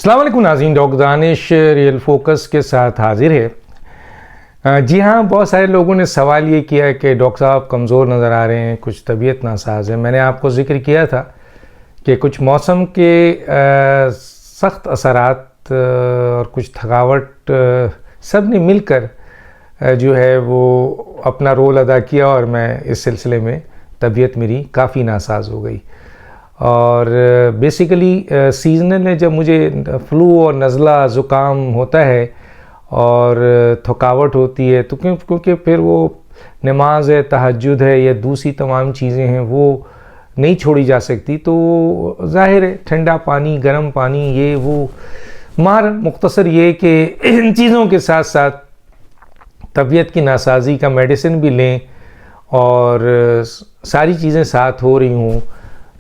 अस्सलाम वालेकुम नाज़रीन, डॉक्टर दानिश रियल फोकस के साथ हाजिर है। जी हाँ, बहुत सारे लोगों ने सवाल ये किया कि डॉक्टर साहब कमज़ोर नज़र आ रहे हैं, कुछ तबीयत नासाज है। मैंने आपको ज़िक्र किया था कि कुछ मौसम के सख्त असरात और कुछ थकावट सब ने मिलकर जो है वो अपना रोल अदा किया और मैं इस सिलसिले में तबीयत मेरी काफ़ी नासाज हो गई। और बेसिकली सीजनल है, जब मुझे फ्लू और नज़ला ज़ुकाम होता है और थकावट होती है तो क्योंकि फिर वो नमाज है, तहज्जुद है या दूसरी तमाम चीज़ें हैं वो नहीं छोड़ी जा सकती, तो ज़ाहिर है ठंडा पानी, गर्म पानी, ये वो मुख्तसर ये कि इन चीज़ों के साथ साथ तबीयत की नासाजी का मेडिसिन भी लें और सारी चीज़ें साथ हो रही हों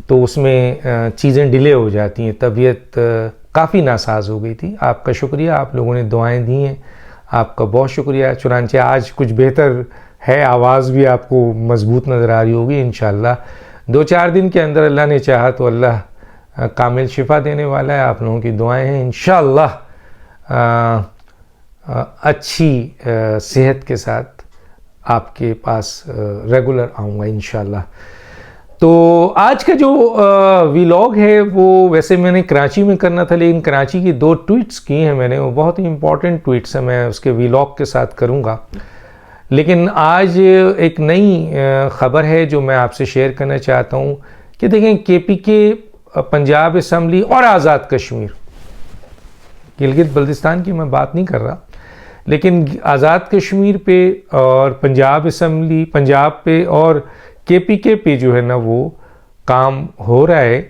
तो उसमें चीज़ें डिले हो जाती हैं। तबीयत काफ़ी नासाज हो गई थी। आपका शुक्रिया, आप लोगों ने दुआएं दी हैं, आपका बहुत शुक्रिया। चुनांचे आज कुछ बेहतर है, आवाज़ भी आपको मजबूत नज़र आ रही होगी। इंशाअल्लाह 2-4 दिन के अंदर अल्लाह ने चाहा तो अल्लाह कामिल शिफा देने वाला है। आप लोगों की दुआएं हैं, इंशाअल्लाह अच्छी सेहत के साथ आपके पास रेगुलर आऊँगा इंशाअल्लाह। तो आज का जो व्लॉग है वो वैसे मैंने कराची में करना था, लेकिन कराची की 2 ट्वीट्स की हैं मैंने, वो बहुत ही इंपॉर्टेंट ट्वीट्स हैं, मैं उसके व्लॉग के साथ करूँगा। लेकिन आज एक नई ख़बर है जो मैं आपसे शेयर करना चाहता हूँ कि देखें, KPK पंजाब असम्बली और आज़ाद कश्मीर, गिलगित बल्तिस्तान की मैं बात नहीं कर रहा, लेकिन आज़ाद कश्मीर पे और पंजाब असम्बली, पंजाब पे और KPK पे जो है ना वो काम हो रहा है।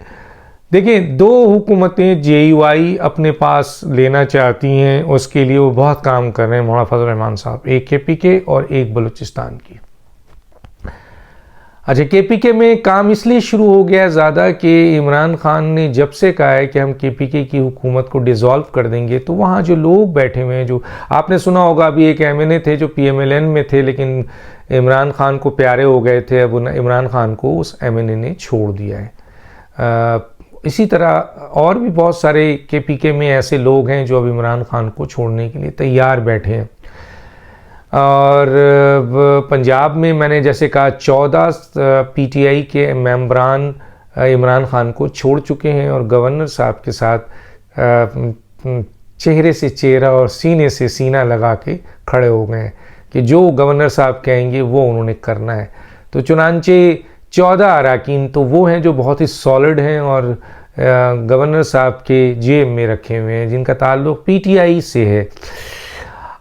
देखिए, 2 हुकूमतें JUI अपने पास लेना चाहती हैं, उसके लिए वो बहुत काम कर रहे हैं मौलाना फजल रहमान साहब, एक KPK और एक बलूचिस्तान की। अच्छा, KPK में काम इसलिए शुरू हो गया ज़्यादा कि इमरान खान ने जब से कहा है कि हम KPK की हुकूमत को डिज़ोल्व कर देंगे, तो वहाँ जो लोग बैठे हुए हैं, जो आपने सुना होगा अभी एक MNA थे जो PMLN में थे लेकिन इमरान खान को प्यारे हो गए थे, अब इमरान खान को उस MNA ने छोड़ दिया है। इसी तरह और भी बहुत सारे KPK में ऐसे लोग हैं जो अब इमरान खान को छोड़ने के लिए तैयार बैठे हैं। और पंजाब में मैंने जैसे कहा 14 PTI के मेंबरान इमरान खान को छोड़ चुके हैं और गवर्नर साहब के साथ चेहरे से चेहरा और सीने से सीना लगा के खड़े हो गए हैं कि जो गवर्नर साहब कहेंगे वो उन्होंने करना है। तो चुनांचे 14 अराकीन तो वो हैं जो बहुत ही सॉलिड हैं और गवर्नर साहब के जेब में रखे हुए हैं, जिनका ताल्लुक़ PTI से है।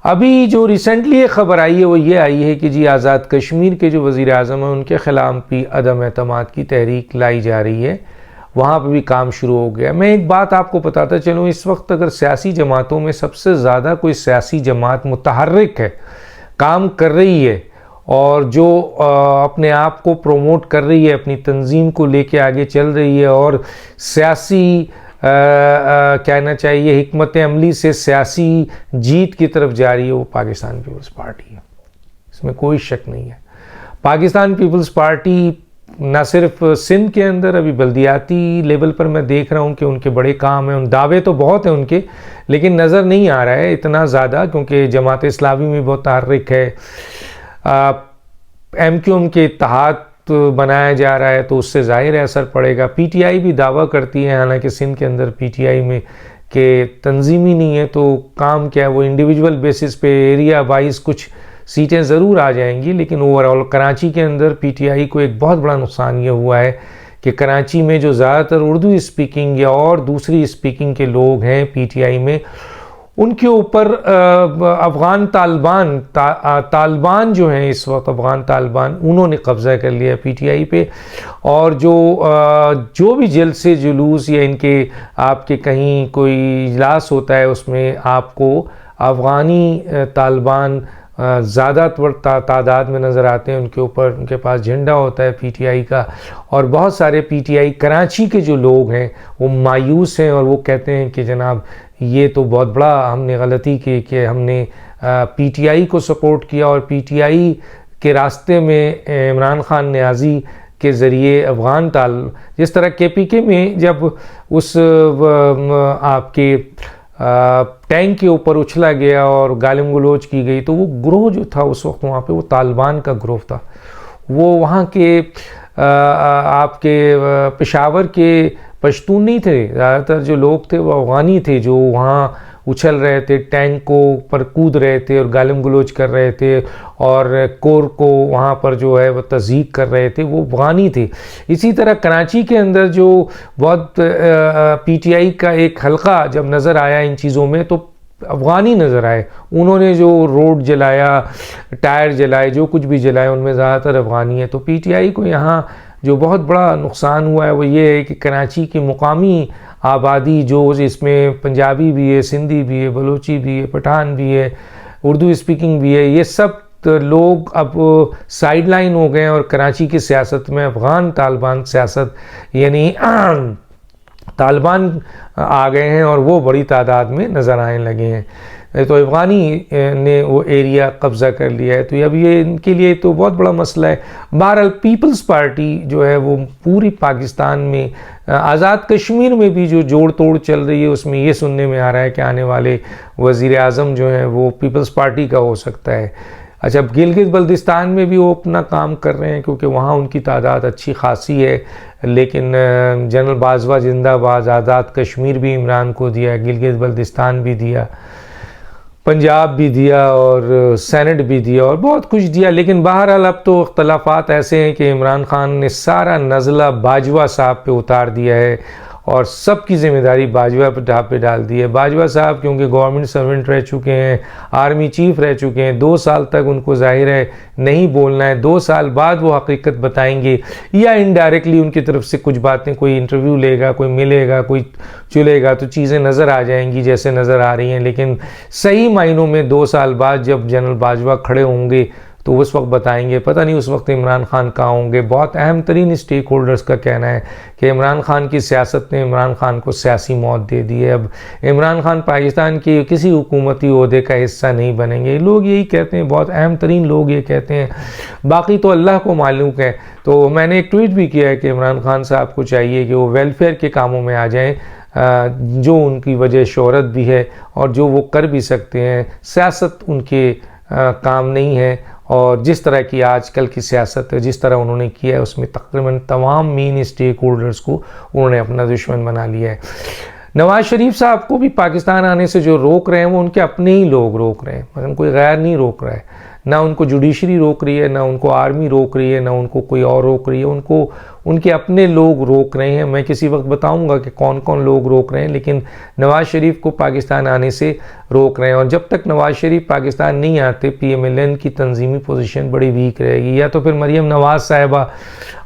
अभी जो रिसेंटली एक ख़बर आई है वो ये आई है कि जी आज़ाद कश्मीर के जो वज़ीर आज़म हैं उनके ख़िलाफ़ भी अदम एतमाद की तहरीक लाई जा रही है, वहाँ पर भी काम शुरू हो गया। मैं एक बात आपको बताता चलूँ, इस वक्त अगर सियासी जमातों में सबसे ज़्यादा कोई सियासी जमात मुतहर्रिक है, काम कर रही है और जो अपने आप को प्रोमोट कर रही है, अपनी तंजीम को लेके आगे चल रही है और सियासी कहना चाहिए हिकमत अमली से सियासी जीत की तरफ जा रही है, वो पाकिस्तान पीपल्स पार्टी है। इसमें कोई शक नहीं है। पाकिस्तान पीपल्स पार्टी ना सिर्फ सिंध के अंदर, अभी बल्दियाती लेवल पर मैं देख रहा हूँ कि उनके बड़े काम हैं, उन दावे तो बहुत हैं उनके, लेकिन नज़र नहीं आ रहा है इतना ज़्यादा, क्योंकि जमात इस्लामी में बहुत तार्रिक है। MQM के इत्तेहाद बनाया जा रहा है तो उससे ज़ाहिर है असर पड़ेगा। PTI भी दावा करती है, हालांकि सिंध के अंदर PTI में के तंजीमी नहीं है, तो काम क्या है, वो इंडिविजुअल बेसिस पे एरिया वाइज कुछ सीटें ज़रूर आ जाएंगी, लेकिन ओवरऑल कराची के अंदर PTI को एक बहुत बड़ा नुकसान ये हुआ है कि कराची में जो ज़्यादातर उर्दू स्पीकिंग या और दूसरी स्पीकिंग के लोग हैं PTI में, उनके ऊपर अफ़गान तालिबान जो हैं इस वक्त, अफ़गान तालिबान, उन्होंने कब्ज़ा कर लिया PTI पे। और जो भी जलसे जुलूस या इनके आपके कहीं कोई इजलास होता है उसमें आपको अफ़गानी तालिबान ज़्यादा तादाद में नज़र आते हैं, उनके ऊपर उनके पास झंडा होता है PTI का। और बहुत सारे PTI कराची के जो लोग हैं वो मायूस हैं और वो कहते हैं कि जनाब ये तो बहुत बड़ा हमने गलती की कि हमने PTI को सपोर्ट किया और PTI के रास्ते में इमरान खान न्याजी के ज़रिए अफ़गान जिस तरह KPK में जब उस आपके टैंक के ऊपर उछला गया और गालिम गलोच की गई, तो वो ग्रोह जो था उस वक्त वहाँ पे वो तालिबान का ग्रोह था। वो वहाँ के आपके पेशावर के पश्तून नहीं थे, ज़्यादातर जो लोग थे वो अफ़गानी थे जो वहाँ उछल रहे थे, टैंक को पर कूद रहे थे और गालिम गलोच कर रहे थे और कोर को वहाँ पर जो है वो तज़यीक़ कर रहे थे, वो अफ़गानी थे। इसी तरह कराची के अंदर जो बहुत PTI का एक हल्का जब नज़र आया इन चीज़ों में, तो अफ़गानी नज़र आए। उन्होंने जो रोड जलाया, टायर जलाए, जो कुछ भी जलाए, उनमें ज़्यादातर अफ़गानी है। तो PTI को यहाँ जो बहुत बड़ा नुकसान हुआ है वो ये है कि कराची की मुकामी आबादी जो इसमें पंजाबी भी है, सिंधी भी है, बलोची भी है, पठान भी है, उर्दू स्पीकिंग भी है, ये सब लोग अब साइड लाइन हो गए हैं और कराची की सियासत में अफ़गान तालिबान सियासत यानी तालिबान आ गए हैं और वो बड़ी तादाद में नज़र आने लगे हैं। तो अफ़गानी ने वो एरिया कब्ज़ा कर लिया है। तो अब ये इनके लिए तो बहुत बड़ा मसला है। बहरहाल पीपल्स पार्टी जो है वो पूरी पाकिस्तान में, आज़ाद कश्मीर में भी जो जोड़ तोड़ चल रही है उसमें ये सुनने में आ रहा है कि आने वाले वज़ीर आज़म जो हैं वो पीपल्स पार्टी का हो सकता है। अच्छा, अब गिलगित बल्तिस्तान में भी वो अपना काम कर रहे हैं क्योंकि वहाँ उनकी तादाद अच्छी खासी है, लेकिन जनरल बाजवा जिंदाबाद, आज़ाद कश्मीर भी इमरान को दिया, गिलगित बल्तिस्तान भी दिया, पंजाब भी दिया और सेनेट भी दिया और बहुत कुछ दिया। लेकिन बहरहाल अब तो अख्तलाफात ऐसे हैं कि इमरान खान ने सारा नज़ला बाजवा साहब पे उतार दिया है और सबकी ज़िम्मेदारी बाजवा पे डाल दी है। बाजवा साहब क्योंकि गवर्नमेंट सर्वेंट रह चुके हैं, आर्मी चीफ रह चुके हैं, 2 साल तक उनको ज़ाहिर है नहीं बोलना है, 2 साल बाद वो हकीकत बताएंगे या इनडायरेक्टली उनकी तरफ से कुछ बातें, कोई इंटरव्यू लेगा, कोई मिलेगा, कोई चुलेगा तो चीज़ें नज़र आ जाएंगी जैसे नज़र आ रही हैं। लेकिन सही मायनों में 2 साल बाद जब जनरल बाजवा खड़े होंगे तो उस वक्त बताएंगे। पता नहीं उस वक्त इमरान खान कहाँ होंगे। बहुत अहम तरीन स्टेक होल्डर्स का कहना है कि इमरान खान की सियासत ने इमरान खान को सियासी मौत दे दी है। अब इमरान खान पाकिस्तान के किसी हुकूमती ओहदे का हिस्सा नहीं बनेंगे। लोग यही कहते हैं, बहुत अहम तरीन लोग ये कहते हैं, बाकी तो अल्लाह को मालूम है। तो मैंने एक ट्वीट भी किया है कि इमरान खान साहब को चाहिए कि वो वेलफेयर के कामों में आ जाएँ, जो उनकी वजह शोहरत भी है और जो वो कर भी सकते हैं। सियासत उनके काम नहीं है और जिस तरह की आजकल की सियासत है, जिस तरह उन्होंने किया है, उसमें तकरीबन तमाम मेन स्टेक होल्डर्स को उन्होंने अपना दुश्मन बना लिया है। नवाज शरीफ साहब को भी पाकिस्तान आने से जो रोक रहे हैं वो उनके अपने ही लोग रोक रहे हैं, मतलब कोई गैर नहीं रोक रहा है। ना उनको जुडिशरी रोक रही है, ना उनको आर्मी रोक रही है, ना उनको कोई और रोक रही है, उनको उनके अपने लोग रोक रहे हैं। मैं किसी वक्त बताऊंगा कि कौन कौन लोग रोक रहे हैं, लेकिन नवाज़ शरीफ को पाकिस्तान आने से रोक रहे हैं। और जब तक नवाज़ शरीफ पाकिस्तान नहीं आते PMLN की तंजीमी पोजीशन बड़ी वीक रहेगी। या तो फिर मरीम नवाज़ साहिबा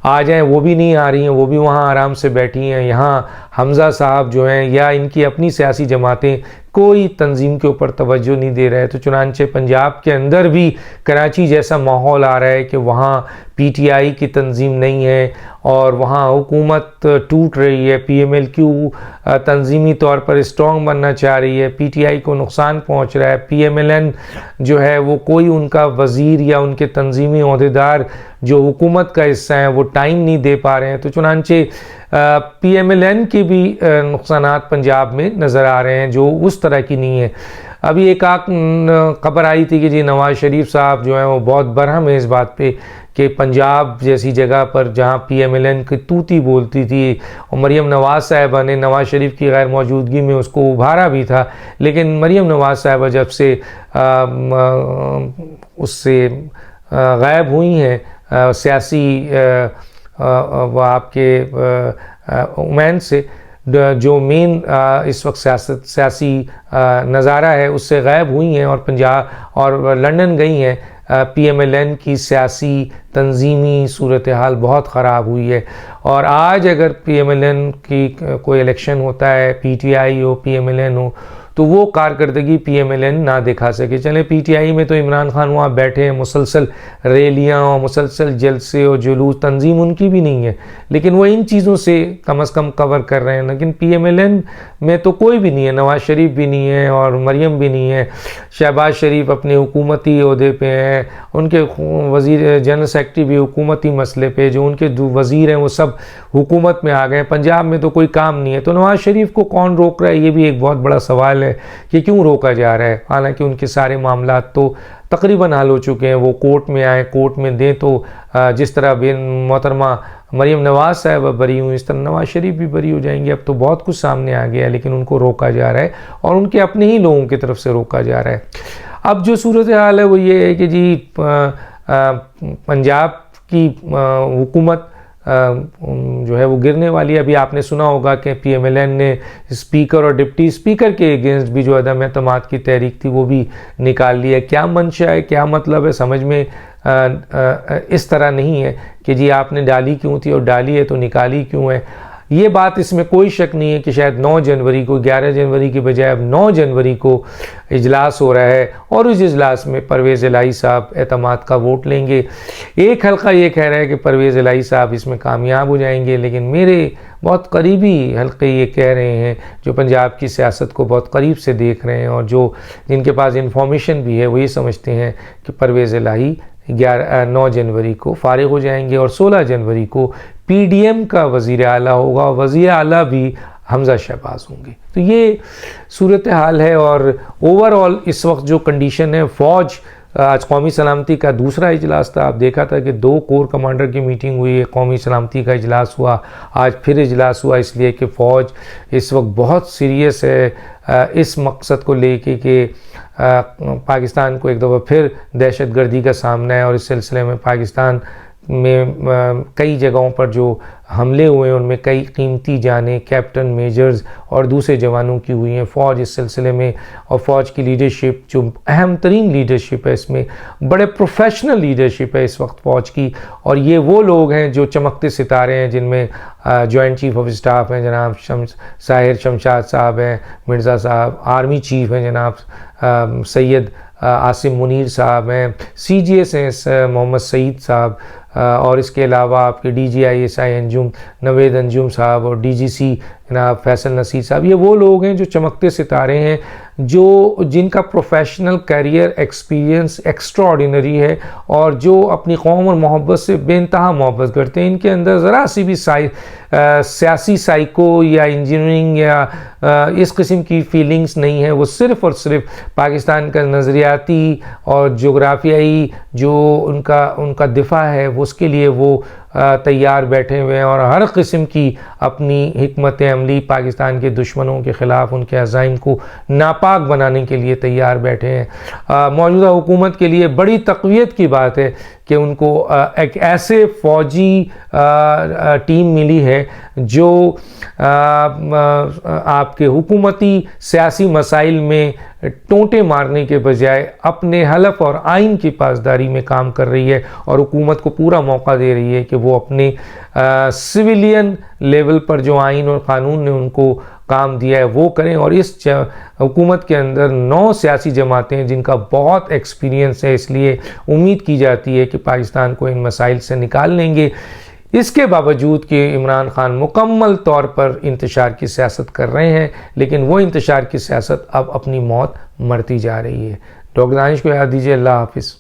आ जाएं, वो भी नहीं आ रही हैं, वो भी वहाँ आराम से बैठी हैं। यहाँ हमज़ा साहब जो हैं या इनकी अपनी सियासी जमातें कोई तंजीम के ऊपर तवज्जो नहीं दे रहे। तो चुनांचे पंजाब के अंदर भी कराची जैसा माहौल आ रहा है कि वहाँ PTI की तंजीम नहीं है और वहाँ हुकूमत टूट रही है। PMLQ तंजीमी तौर पर स्ट्रॉन्ग बनना चाह रही है, PTI को नुकसान पहुँच रहा है। PMLN जो है वो कोई उनका वज़ीर या उनके तंजीमी ओहदेदार जो हुकूमत का हिस्सा है वो टाइम नहीं दे पा रहे हैं। तो चुनांचे PMLN के भी नुकसानात पंजाब में नज़र आ रहे हैं जो उस तरह की नहीं है। अभी एक खबर आई थी कि जी नवाज़ शरीफ साहब जो हैं वो बहुत बरहम है इस बात पे कि पंजाब जैसी जगह पर जहाँ PMLN की तूती बोलती थी और मरीम नवाज़ साहिबा ने नवाज़ शरीफ की गैर मौजूदगी में उसको उभारा भी था, लेकिन मरीम नवाज़ साहिबा जब से उससे गायब हुई हैं सियासी वो आपके उमैन से, जो मेन इस वक्त सियासी नज़ारा है उससे गायब हुई हैं और पंजाब और लंदन गई हैं। PMLN की सियासी तंजीमी सूरत हाल बहुत ख़राब हुई है और आज अगर PMLN की कोई इलेक्शन होता है, PTI हो PMLN हो, तो वो कारकर्दगी PMLN ना दिखा सके। चले PTI में तो इमरान खान वहाँ बैठे हैं, मुसलसल रैलियाँ और मुसलसल जलसे और जुलूस, तंजीम उनकी भी नहीं है, लेकिन वो इन चीज़ों से कम अज़ कम कवर कर रहे हैं। लेकिन PMLN में तो कोई भी नहीं है, नवाज शरीफ भी नहीं है और मरियम भी नहीं है। शहबाज शरीफ अपने हुकूमती ओहदे पे हैं, उनके वज़ीर जनरल सेक्रेटरी भी हुकूमती मसले पे, जो उनके वज़ीर हैं वो सब हुकूमत में आ गए। पंजाब में तो कोई काम नहीं है, तो नवाज शरीफ को कौन रोक रहा है, ये भी एक बहुत बड़ा सवाल है कि क्यों रोका जा रहा है। हालांकि उनके सारे मामला तो तकरीबन हल हो चुके हैं, वो कोर्ट में आए, कोर्ट में दें, तो जिस तरह मोहतरमा मरीम नवाज साहब बरी हुई, इस तरह नवाज शरीफ भी बरी हो जाएंगे। अब तो बहुत कुछ सामने आ गया है, लेकिन उनको रोका जा रहा है और उनके अपने ही लोगों की तरफ से रोका जा रहा है। अब जो सूरत हाल है वो ये है कि जी पंजाब की हुकूमत जो है वो गिरने वाली है। अभी आपने सुना होगा कि PMLN ने स्पीकर और डिप्टी स्पीकर के अगेंस्ट भी जो अदम एतमाद की तहरीक थी वो भी निकाल ली है। क्या मंशा है, क्या मतलब है, समझ में इस तरह नहीं है कि जी आपने डाली क्यों थी और डाली है तो निकाली क्यों है। ये बात, इसमें कोई शक नहीं है कि शायद 9 जनवरी को, 11 जनवरी की बजाय अब 9 जनवरी को इजलास हो रहा है और उस इजलास में परवेज़ इलाही साहब एतमाद का वोट लेंगे। एक हल्का ये कह रहा है कि परवेज़ इलाही साहब इसमें कामयाब हो जाएंगे, लेकिन मेरे बहुत करीबी हल्के ये कह रहे हैं, जो पंजाब की सियासत को बहुत करीब से देख रहे हैं और जो जिनके पास इंफॉर्मेशन भी है, वो ये समझते हैं कि परवेज़ इलाही 9 जनवरी को फारिग हो जाएंगे और 16 जनवरी को PDM का वज़ीर आला होगा, वज़ीर आला भी हमज़ा शहबाज होंगे। तो ये सूरत हाल है। और ओवरऑल इस वक्त जो कंडीशन है, फ़ौज, आज कौमी सलामती का दूसरा इजलास था, आप देखा था कि 2 कोर कमांडर की मीटिंग हुई है, कौमी सलामती का इजलास हुआ, आज फिर इजलास हुआ, इसलिए कि फ़ौज इस वक्त बहुत सीरियस है इस मकसद को लेके कि पाकिस्तान को एक दफ़ा फिर दहशतगर्दी का सामना है। और इस सिलसिले में पाकिस्तान में कई जगहों पर जो हमले हुए हैं उनमें कई कीमती जानें कैप्टन, मेजर्स और दूसरे जवानों की हुई हैं। फ़ौज इस सिलसिले में, और फ़ौज की लीडरशिप जो अहम तरीन लीडरशिप है, इसमें बड़े प्रोफेशनल लीडरशिप है इस वक्त फ़ौज की। और ये वो लोग हैं जो चमकते सितारे हैं, जिनमें जॉइंट चीफ ऑफ स्टाफ हैं जनाब साहिर शमशाद साहब हैं, मिर्ज़ा साहब, आर्मी चीफ हैं जनाब सैयद आसिम मुनीर साहब हैं, CGS हैं मोहम्मद सईद साहब, और इसके अलावा आपके DGI-SI अंजुम नवेद अंजुम साहब और DGC जनाब फैसल नसीर साहब। ये वो लोग हैं जो चमकते सितारे हैं, जो जिनका प्रोफेशनल कैरियर एक्सपीरियंस एक्स्ट्राऑर्डिनरी है और जो अपनी कौम और मोहब्बत से बेइंतहा मोहब्बत करते हैं। इनके अंदर ज़रा सी भी सियासी साइको या इंजीनियरिंग या इस किस्म की फीलिंग्स नहीं है। वो सिर्फ़ और सिर्फ पाकिस्तान का नज़रियाती और जोग्राफियाई जो उनका दिफा है उसके लिए वो तैयार बैठे हुए हैं और हर किस्म की अपनी हिकमत अमली पाकिस्तान के दुश्मनों के ख़िलाफ़ उनके अज़ाइम को नापाक बनाने के लिए तैयार बैठे हैं। मौजूदा हुकूमत के लिए बड़ी तक़वियत की बात है कि उनको एक ऐसे फ़ौजी टीम मिली है जो आपके हुकूमती सियासी मसाइल में टोंटे मारने के बजाय अपने हलफ और आइन की पासदारी में काम कर रही है और हुकूमत को पूरा मौका दे रही है कि वो अपने सिविलियन लेवल पर जो आइन और क़ानून ने उनको काम दिया है वो करें। और इस हुकूमत के अंदर 9 सियासी जमातें हैं जिनका बहुत एक्सपीरियंस है, इसलिए उम्मीद की जाती है कि पाकिस्तान को इन मसाइल से निकाल लेंगे। इसके बावजूद कि इमरान खान मुकम्मल तौर पर इंतशार की सियासत कर रहे हैं, लेकिन वो इंतशार की सियासत अब अपनी मौत मरती जा रही है। डॉक्टर दानिश को याद दीजिए। अल्लाह हाफिज़।